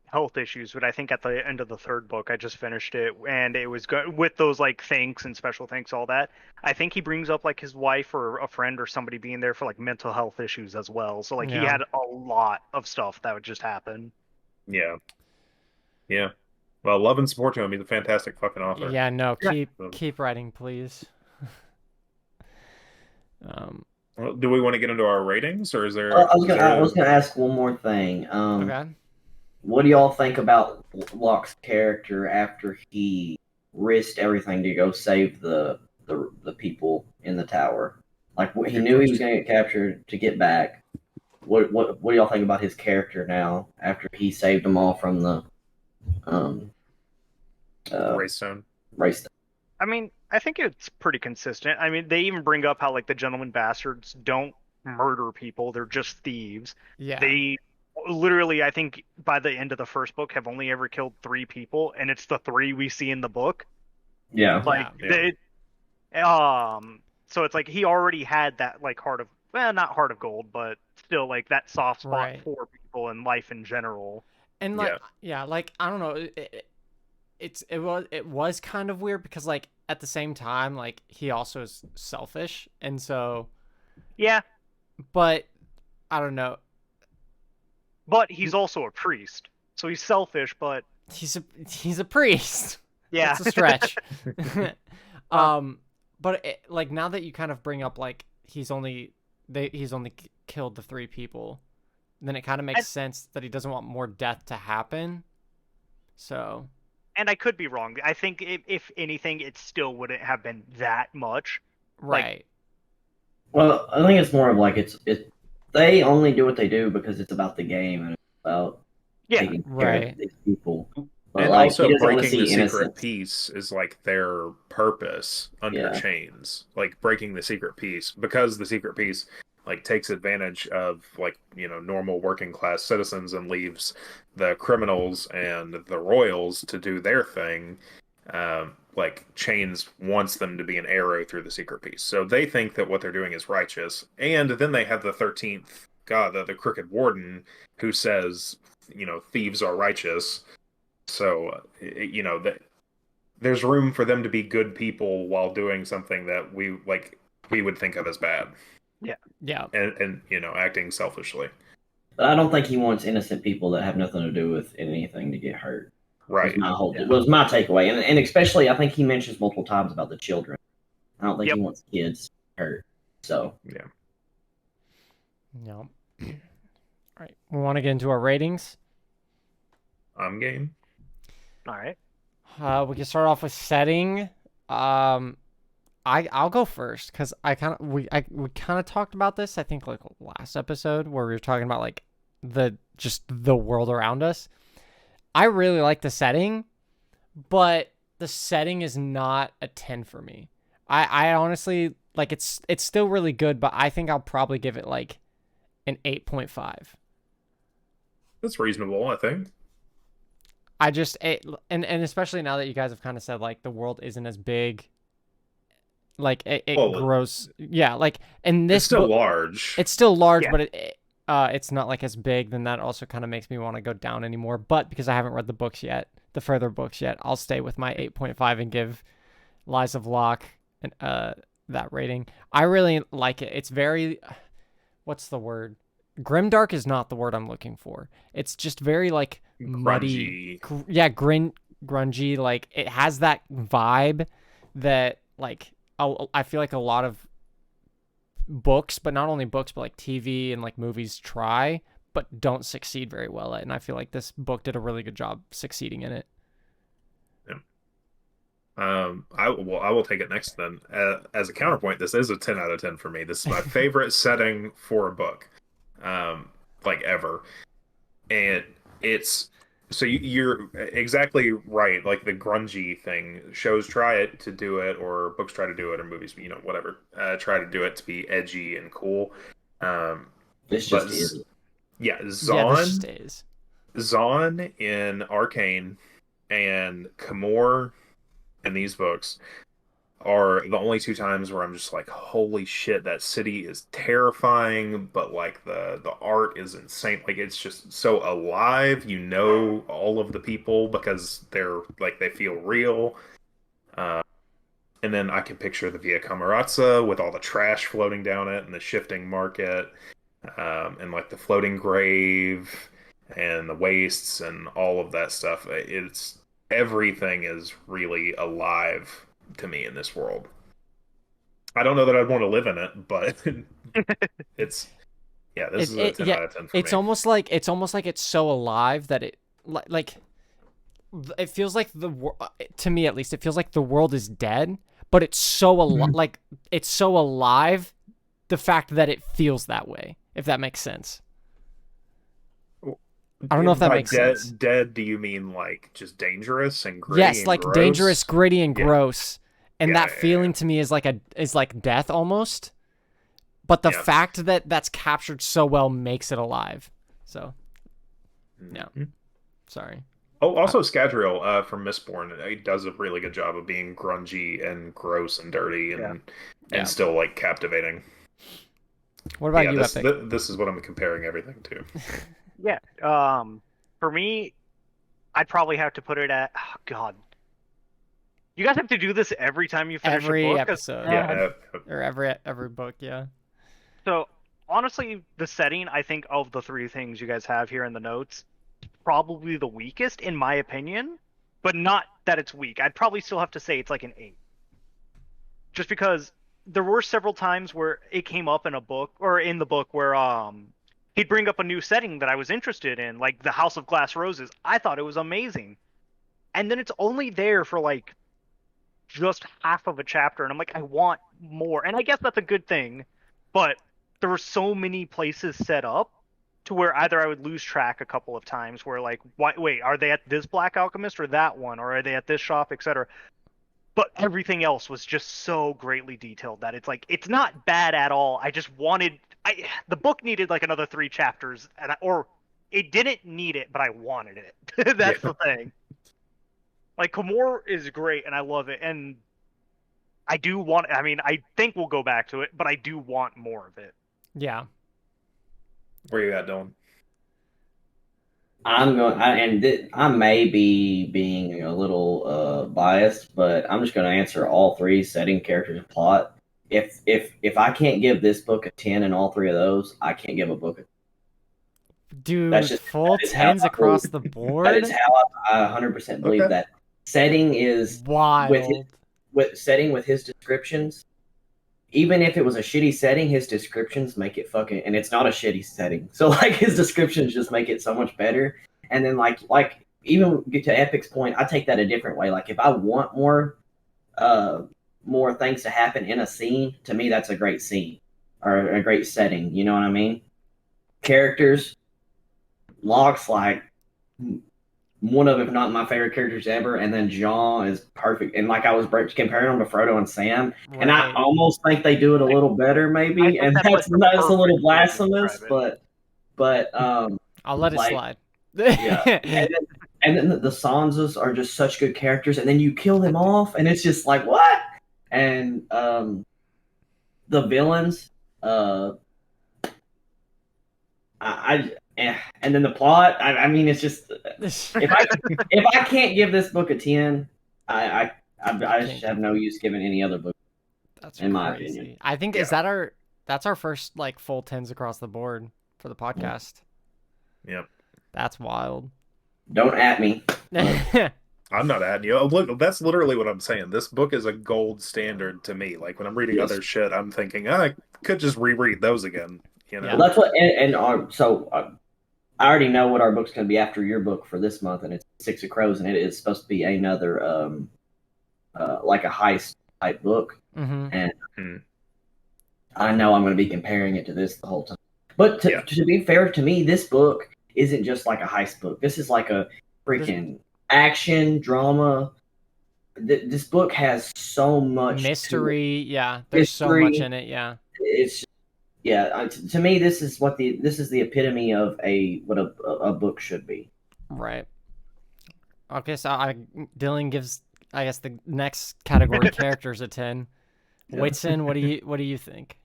health issues, but I think at the end of the third book, I just finished it, and it was good with those like thanks and special thanks, all that. I think he brings up like his wife or a friend or somebody being there for like mental health issues as well. So like he Yeah. had a lot of stuff that would just happen. Yeah. Yeah. Well, love and support to him. He's a fantastic fucking author. Yeah. No. Yeah. Keep writing, please. Well, do we want to get into our ratings, or is there? I was gonna ask one more thing. Okay. What do y'all think about Locke's character after he risked everything to go save the people in the tower? Like he knew he was gonna get captured to get back. What do y'all think about his character now after he saved them all from the Greystone. race? I mean, I think it's pretty consistent. I mean, they even bring up how like the Gentleman Bastards don't murder people; they're just thieves. Yeah. They literally, I think, by the end of the first book, have only ever killed 3 people, and it's the 3 we see in the book. Yeah. Like, so it's like he already had that like heart of, well, not heart of gold, but still like that soft spot Right. for people and life in general. And like, yeah, like I don't know, it was kind of weird because like at the same time, like he also is selfish, and so Yeah, but I don't know. but he's also a priest, so he's selfish, but he's a priest. Yeah. That's a stretch. But like now that you kind of bring up like he's only killed the 3 people, then it kind of makes sense that he doesn't want more death to happen. So. And I could be wrong. I think if anything, it still wouldn't have been that much. Right. Well, I think it's more of like it's they only do what they do because it's about the game and it's about taking care of these people. But and like, also he doesn't want to breaking the see secret innocence. peace is like their purpose under chains. Like breaking the secret peace, because the secret peace like takes advantage of like, you know, normal working class citizens and leaves the criminals and the royals to do their thing. Like chains wants them to be an arrow through the secret peace. So they think that what they're doing is righteous. And then they have the 13th god, the crooked warden, who says, you know, thieves are righteous. So, you know, that there's room for them to be good people while doing something that we would think of as bad. Yeah. And you know, acting selfishly. But I don't think he wants innocent people that have nothing to do with anything to get hurt. Right. Was my takeaway. And especially, I think he mentions multiple times about the children. I don't think he wants kids hurt. So. Yeah. No. All right. We want to get into our ratings. I'm game. All right. We can start off with setting. I'll go first because we kind of talked about this. I think like last episode where we were talking about like the world around us. I really like the setting, but the setting is not a 10 for me. I honestly like it's still really good, but I think I'll probably give it like an 8.5. That's reasonable, I think. And especially now that you guys have kind of said like the world isn't as big, like it grows. Yeah, like in this it's still large. It's still large, but it's not like as big. Then that also kind of makes me want to go down anymore. But because I haven't read the books yet, the further books yet, I'll stay with my 8.5 and give Lies of Locke that rating. I really like it. It's very, what's the word? Grimdark is not the word I'm looking for. It's just very like muddy. Grungy. Like it has that vibe that like I feel like a lot of books, but not only books, but like TV and like movies try, but don't succeed very well at. And I feel like this book did a really good job succeeding in it. I will take it next then. As a counterpoint, this is a 10 out of 10 for me. This is my favorite setting for a book, like ever. And it's so you're exactly right. Like the grungy thing, shows try to do it, or books try to do it, or movies, you know, whatever, try to do it to be edgy and cool. This just is. Yeah, this just is. Zahn in Arcane and Camor in these books are the only 2 times where I'm just like, holy shit, that city is terrifying, but like the art is insane. Like it's just so alive. You know all of the people because they're like they feel real. And then I can picture the Via Camarazza with all the trash floating down it and the shifting market, and like the floating grave and the wastes and all of that stuff. It's everything is really alive to me in this world. I don't know that I'd want to live in it, but this is a 10 out of 10 for me. It's almost like it's so alive that it like it feels like to me at least it feels like the world is dead, but it's so like it's so alive, the fact that it feels that way, if that makes sense. I don't know if that makes sense. Dead, do you mean like just dangerous and gritty? Yes, and like gross? dangerous, gritty, and gross. And that feeling to me is like death almost. But the fact that that's captured so well makes it alive. So, no. Sorry. Oh, also Scadrial from Mistborn, he does a really good job of being grungy and gross and dirty and still like captivating. What about you, Epic? This is what I'm comparing everything to. Yeah. For me, I'd probably have to put it at. Oh, God. You guys have to do this every time you finish every a book. Episode. Or every book, yeah. So honestly, the setting, I think, of the 3 things you guys have here in the notes, probably the weakest in my opinion, but not that it's weak. I'd probably still have to say it's like an 8. Just because there were several times where it came up in a book or in the book where he'd bring up a new setting that I was interested in, like the House of Glass Roses. I thought it was amazing. And then it's only there for like just half of a chapter, and I'm like, I want more. And I guess that's a good thing, but there were so many places set up to where either I would lose track a couple of times where like, wait, are they at this Black Alchemist or that one, or are they at this shop, etc. But everything else was just so greatly detailed that it's like, it's not bad at all. I just wanted, the book needed like another 3 chapters, or it didn't need it, but I wanted it. That's the thing. Like, Komor is great, and I love it, and I do want, I mean, I think we'll go back to it, but I do want more of it. Yeah. Where you at, Dylan? I may be being a little biased, but I'm just going to answer all 3: setting, characters, and plot. If I can't give this book a 10 in all 3 of those, I can't give a book a Dude, full 10s across the board? That is how I 100% believe that. Setting is wild. With his descriptions. Even if it was a shitty setting, his descriptions make it fucking, and it's not a shitty setting. So like his descriptions just make it so much better. And then like even get to Epic's point, I take that a different way. Like if I want more things to happen in a scene, to me that's a great scene or a great setting. You know what I mean? Characters, Locke's like one of, if not my favorite characters ever, and then Jean is perfect. And like I was comparing them to Frodo and Sam, right. And I almost think they do it a little better, maybe. And that's a little blasphemous, but I'll let it slide. Yeah, and then the Sanzas are just such good characters, and then you kill them off, and it's just like what? And the villains, and then the plot. I mean, it's just if I can't give this book a 10, I just have no use giving any other book. That's in crazy. My opinion. I think that's our first like full 10s across the board for the podcast. Yep. That's wild. Don't at me. I'm not at you. Look, that's literally what I'm saying. This book is a gold standard to me. Like when I'm reading other shit, I'm thinking I could just reread those again. You know. Well, that's what. I already know what our book's going to be after your book for this month, and it's Six of Crows, and it is supposed to be another like a heist type book. Mm-hmm. And I know I'm going to be comparing it to this the whole time. But to be fair to me, this book isn't just like a heist book. This is like a freaking action drama. This book has so much mystery. There's so much in it. Yeah, it's to me this is the epitome of what a book should be. Right. Okay, so Dylan gives, I guess, the next category characters a 10. Whitson, what do you think?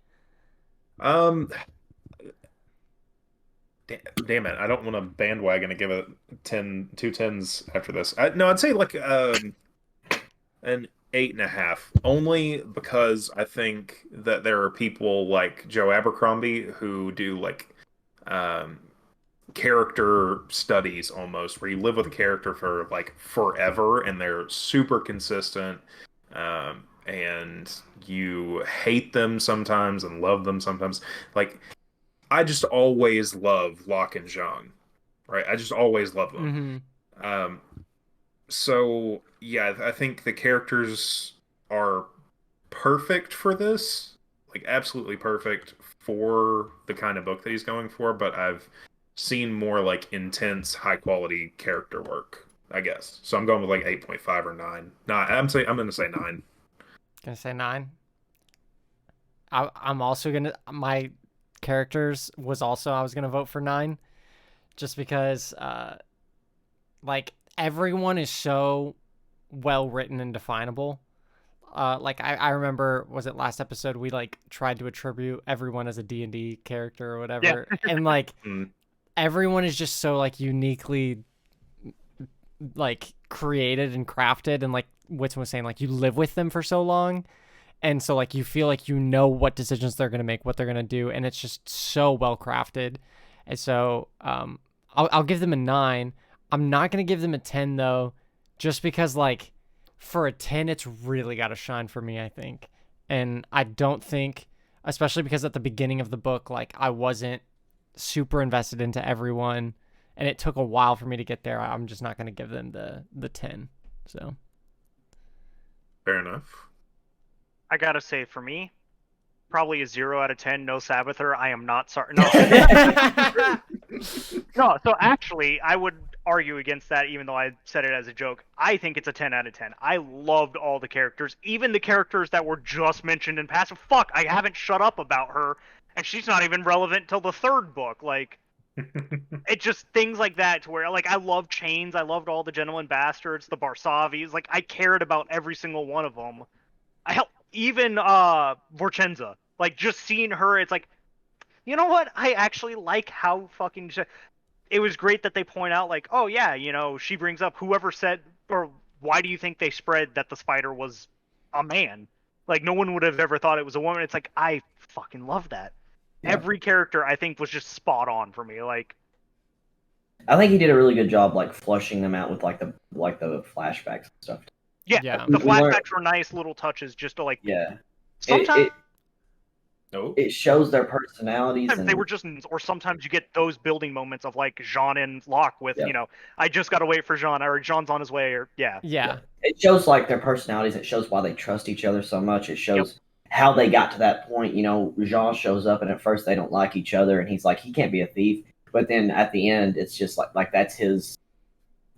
Damn it! I don't want to bandwagon and give it 2 10s after this. I'd say like an 8.5, only because I think that there are people like Joe Abercrombie who do like character studies almost, where you live with a character for like forever and they're super consistent, and you hate them sometimes and love them sometimes. Like I just always love Locke and Jean, right? I just always love them. Mm-hmm. So yeah, I think the characters are perfect for this, like absolutely perfect for the kind of book that he's going for. But I've seen more like intense, high quality character work, I guess. So I'm going with like 8.5 or 9. I'm going to say 9. Gonna say 9. I'm also gonna my characters was also I was gonna vote for 9, just because like everyone is so well written and definable. Like I remember, was it last episode we like tried to attribute everyone as a D&D character or whatever, and like everyone is just so like uniquely like created and crafted, and like Whitson was saying, like you live with them for so long. And so, like, you feel like you know what decisions they're going to make, what they're going to do, and it's just so well crafted. And so, I'll give them a 9. I'm not gonna give them a 10 though, just because like for a 10, it's really got to shine for me, I think. And I don't think, especially because at the beginning of the book, like I wasn't super invested into everyone, and it took a while for me to get there. I'm just not gonna give them the 10. So Fair enough. I gotta say, for me, probably a 0 out of 10. No Sabbather. I am not sorry. No, no. So actually, I would argue against that, even though I said it as a joke. I think it's a 10 out of 10. I loved all the characters, even the characters that were just mentioned in passing. Fuck, I haven't shut up about her, and she's not even relevant till the third book. Like, it just things like that to where, like, I love Chains. I loved all the Gentlemen Bastards, the Barsavis. Like, I cared about every single one of them. I helped even Vorchenza. Like, just seeing her, it's like, you know what? I actually like how fucking. It was great that they point out, like, oh yeah, you know, she brings up whoever said, or why do you think they spread that the spider was a man? Like, no one would have ever thought it was a woman. It's like, I fucking love that. Yeah. Every character, I think, was just spot on for me. Like, I think he did a really good job, like, flushing them out with like the flashbacks and stuff. Yeah, the flashbacks were nice little touches, just to like. Yeah. Sometimes. It shows their personalities. They were just, or sometimes you get those building moments of like Jean and Locke with, you know, I just got to wait for Jean, or Jean's on his way, or yeah. It shows like their personalities. It shows why they trust each other so much. It shows how they got to that point. You know, Jean shows up, and at first they don't like each other, and he's like, he can't be a thief. But then at the end, it's just like that's his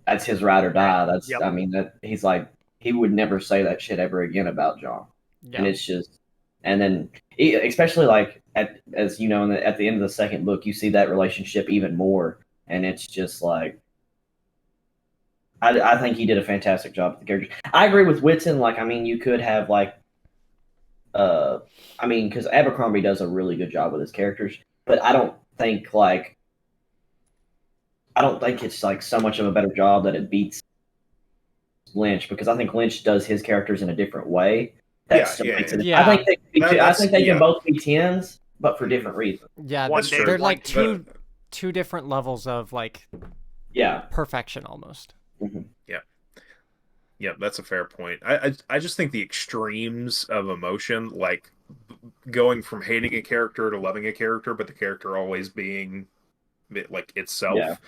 ride or die. That's I mean, that he's like, he would never say that shit ever again about Jean. And it's just. And then, especially like as you know, at the end of the second book, you see that relationship even more, and it's just like, I think he did a fantastic job with the characters. I agree with Whitson. Like, I mean, you could have like, I mean, because Abercrombie does a really good job with his characters, but I don't think it's like so much of a better job that it beats Lynch, because I think Lynch does his characters in a different way. I think they can both be 10s, but for different reasons. Yeah, they're like two different levels of like perfection almost. Mm-hmm. Yeah, that's a fair point. I just think the extremes of emotion, like going from hating a character to loving a character, but the character always being like itself.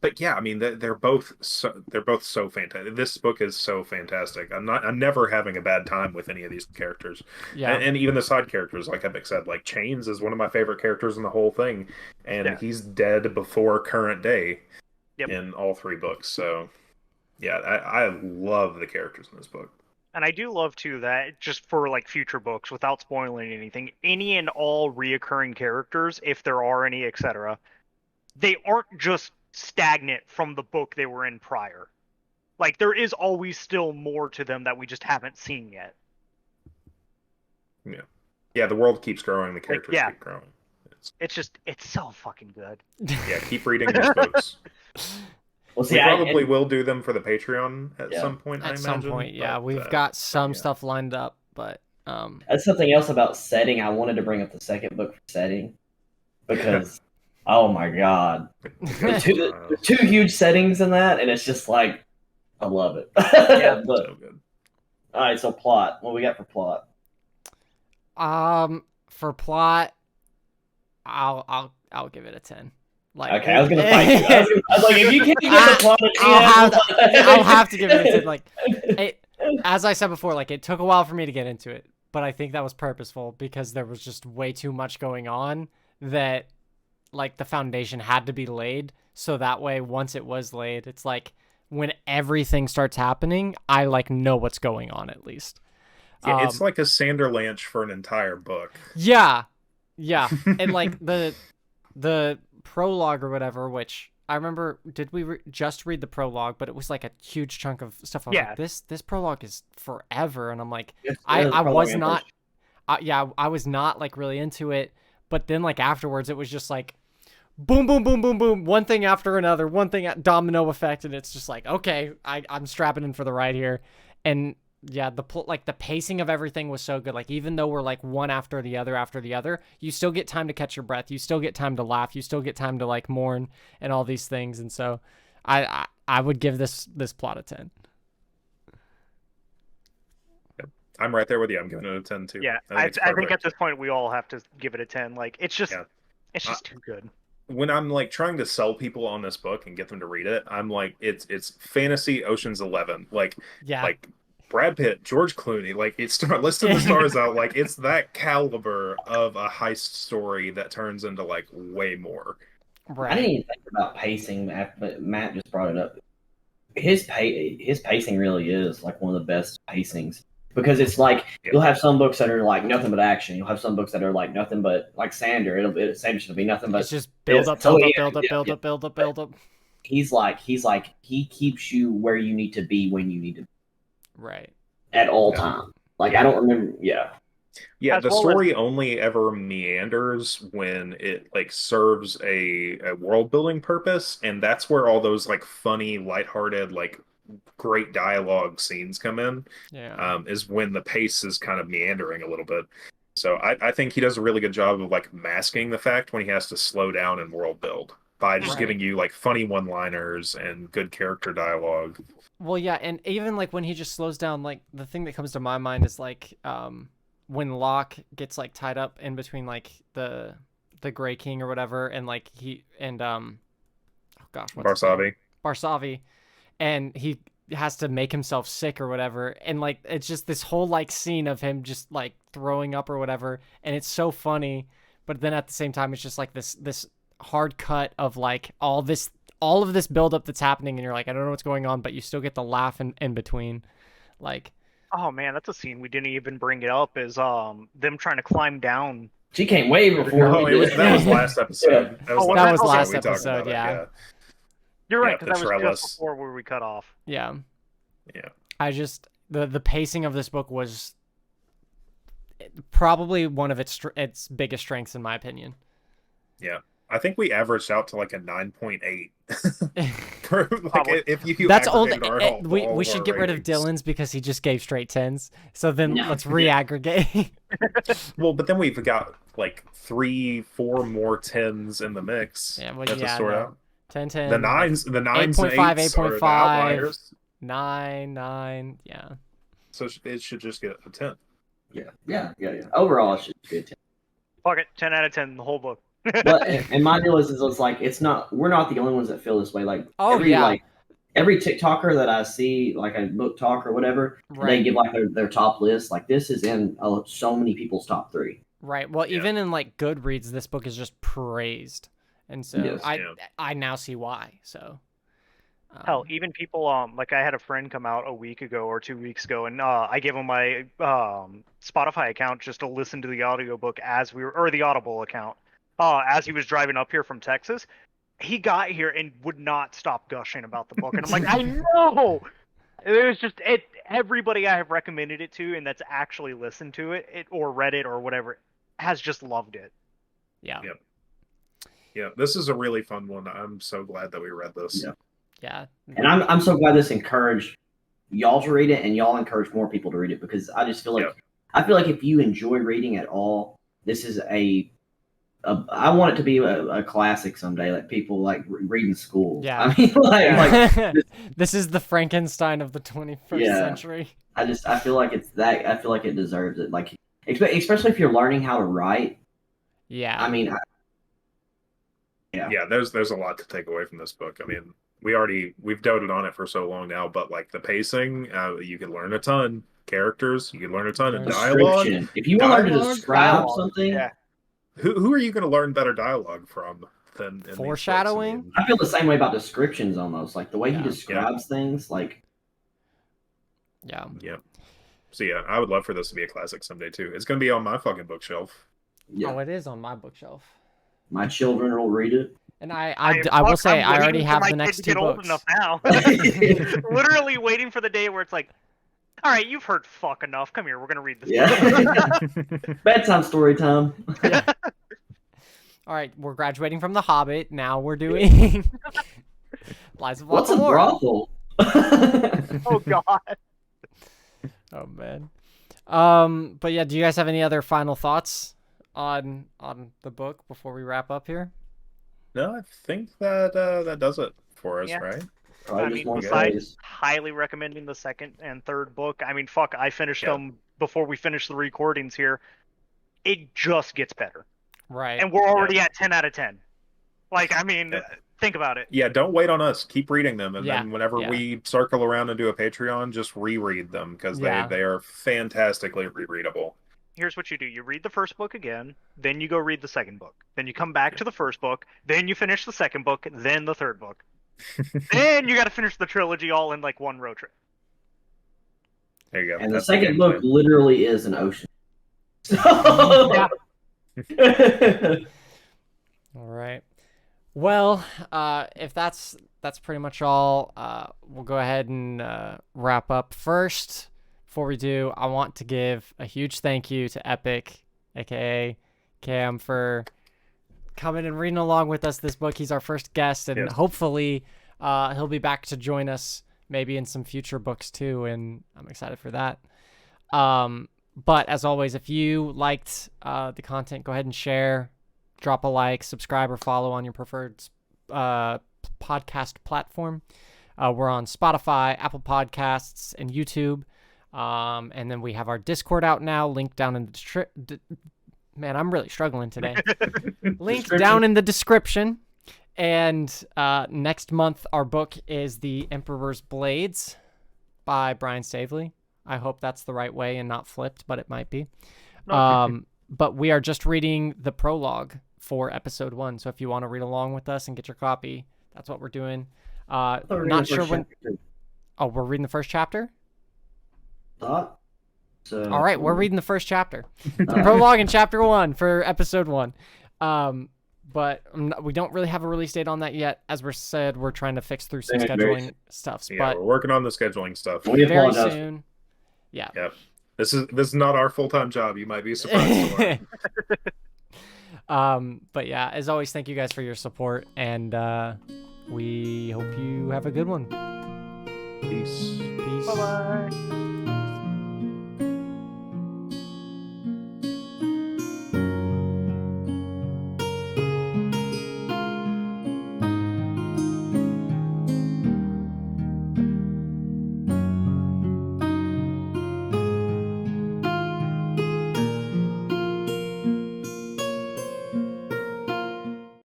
But yeah, I mean, they're both so fantastic. This book is so fantastic. I'm never having a bad time with any of these characters. Yeah, and even the side characters, like Epic said, like Chains is one of my favorite characters in the whole thing, and he's dead before current day in all 3 books. So yeah, I love the characters in this book. And I do love too that, just for like future books, without spoiling anything, any and all reoccurring characters, if there are any, etc., they aren't just stagnant from the book they were in prior. Like, there is always still more to them that we just haven't seen yet. Yeah, the world keeps growing, the characters keep growing. It's so fucking good. Yeah, keep reading these books. Well, we probably will do them for the Patreon at some point, I imagine. At some point, we've got some stuff lined up, but that's something else about setting. I wanted to bring up the second book for setting, because oh my god, there's 2 huge settings in that, and it's just like, I love it. But, so good. All right, so plot. What we got for plot? For plot, I'll give it a 10. Like, okay, I was gonna fight you. I was like, if you can't get the plot, I'll have to give it a 10. Like, as I said before, like, it took a while for me to get into it, but I think that was purposeful because there was just way too much going on that, like, the foundation had to be laid, so that way once it was laid, it's like when everything starts happening, I like know what's going on at least. Yeah, it's like a Sander Lanch for an entire book. Yeah, and like the prologue or whatever, which I remember, did we just read the prologue? But it was like a huge chunk of stuff. I was like, this prologue is forever, and I'm like, I was not like really into it. But then like afterwards, it was just like, boom, boom, boom, boom, boom, one thing after another, one thing domino effect, and it's just like, okay, I'm strapping in for the ride here. And yeah, the pacing of everything was so good. Like even though we're like one after the other, you still get time to catch your breath. You still get time to laugh. You still get time to like mourn and all these things. And so, I would give this plot a 10. I'm right there with you. I'm giving it a 10 too. Yeah, I I think at this point we all have to give it a 10. Like it's just too good. When I'm like trying to sell people on this book and get them to read it, I'm like, it's fantasy Ocean's 11, like Brad Pitt, George Clooney, like it's listing the stars out, like it's that caliber of a heist story that turns into like way more. Right. I didn't even think about pacing, but Matt just brought it up. His pacing really is like one of the best pacings. Because it's like you'll have some books that are like nothing but action. You'll have some books that are like nothing but like Sander. Sander's gonna be nothing but it's just build up. He keeps you where you need to be when you need to be. Right. At all time. Like I don't remember. Yeah. Yeah, the story only ever meanders when it like serves a world building purpose, and that's where all those like funny, lighthearted, like great dialogue scenes come in. Yeah. Is when the pace is kind of meandering a little bit. So I think he does a really good job of like masking the fact when he has to slow down and world build by just giving you like funny one-liners and good character dialogue. Well, yeah, and even like when he just slows down, like the thing that comes to my mind is like when Locke gets like tied up in between like the Gray King or whatever, and like Barsavi, and he has to make himself sick or whatever, and like it's just this whole like scene of him just like throwing up or whatever, and it's so funny, but then at the same time it's just like this hard cut of like all of this buildup that's happening, and you're like, I don't know what's going on, but you still get the laugh in between, like. Oh man, that's a scene we didn't even bring it up. Is them trying to climb down. She came way before. No, that was last episode. That was last episode. Yeah. You're right, because that was just before where we cut off. Yeah. Yeah. I just the pacing of this book was probably one of its biggest strengths in my opinion. Yeah. I think we averaged out to like a 9.8. If you that's only we should get rid of Dylan's because he just gave straight 10s. So then let's reaggregate. Well, but then we've got like 3-4 more 10s in the mix. Yeah, well, to sort out. 10, 10. The nines 8.5, and 8s 8.5, are the outliers. 9, yeah. So it should just get a 10. Yeah. Overall, it should be a 10. Fuck it, 10 out of 10, the whole book. But and my deal is it's like we're not the only ones that feel this way. Like every TikToker that I see, like a book talk or whatever, they give like their top list. Like this is in so many people's top 3. Right. Well, even in like Goodreads, this book is just praised, and so I now see why. So. Hell, even people like I had a friend come out a week ago or 2 weeks ago, and I gave him my Spotify account just to listen to the audiobook or the Audible account as he was driving up here from Texas. He got here and would not stop gushing about the book, and I'm like, I know. It was just everybody I have recommended it to and that's actually listened to it or read it or whatever has just loved it. Yeah. Yep. Yeah, this is a really fun one. I'm so glad that we read this. Yeah. And I'm so glad this encouraged y'all to read it, and y'all encourage more people to read it, because I just feel like if you enjoy reading at all, this is I want it to be a classic someday, like people like read in school. Yeah. I mean, like this is the Frankenstein of the 21st century. I feel like it's that. I feel like it deserves it. Like, especially if you're learning how to write. Yeah. I mean, there's a lot to take away from this book. I mean, we've doted on it for so long now, but like the pacing, you can learn a ton. Characters, you can learn a ton of dialogue. If you want to learn to describe something, who are you going to learn better dialogue from than foreshadowing? I feel the same way about descriptions almost, like the way he describes things, like. Yeah. So I would love for this to be a classic someday too. It's going to be on my fucking bookshelf. Yeah. Oh, it is on my bookshelf. My children will read it. And I will say I already have the next 2 books. Old enough now. Literally waiting for the day where it's like, all right, you've heard fuck enough. Come here, we're gonna read this. Bedtime story time. All right, we're graduating from The Hobbit. Now we're doing Lies of What's a brothel? Oh God. Oh man. But yeah, do you guys have any other final thoughts on the book before we wrap up here? No, I think that that does it for us, Yeah. right? Probably I just mean, more besides praise. highly recommending the second and third book, I mean, fuck, I finished Yeah. them before we finished the recordings here. It just gets better. Right. And we're already at 10 out of 10. Like, I mean, Yeah. think about it. Yeah, don't wait on us. Keep reading them, and Yeah, then whenever yeah. we circle around and do a Patreon, just reread them because Yeah. they are fantastically rereadable. Here's what you do. You read the first book again, then you go read the second book. Then you come back to the first book, then you finish the second book, then the third book. Then you got to finish the trilogy all in like one road trip. There you go. And the That's second game book plan. literally is an ocean. Yeah. All right. Well, if that's pretty much all, we'll go ahead and wrap up. First, before we do, I want to give a huge thank you to Epic, aka Cam, for coming and reading along with us this book. He's our first guest, and Yes. hopefully he'll be back to join us maybe in some future books too, and I'm excited for that. But as always, if you liked the content, go ahead and share, drop a like, subscribe, or follow on your preferred podcast platform. We're on Spotify, Apple Podcasts, and YouTube. And then we have our Discord out now, linked down in the man, I'm really struggling today. Link down in the description. And next month, our book is The Emperor's Blades by Brian Staveley. I hope that's the right way and not flipped, but it might be. But we are just reading the prologue for episode 1. So if you want to read along with us and get your copy, that's what we're doing. Not sure when. Oh, we're reading the first chapter? Thought? So, All right, we're reading the first chapter. The prologue in chapter 1 for episode 1. But we don't really have a release date on that yet. As we said, we're trying to fix through some scheduling stuff. Yeah, But we're working on the scheduling stuff. We very apologize. soon. Yeah. Yep. This is not our full-time job. You might be surprised to learn. But yeah, as always, thank you guys for your support, and we hope you have a good one. Peace. Peace. Bye-bye.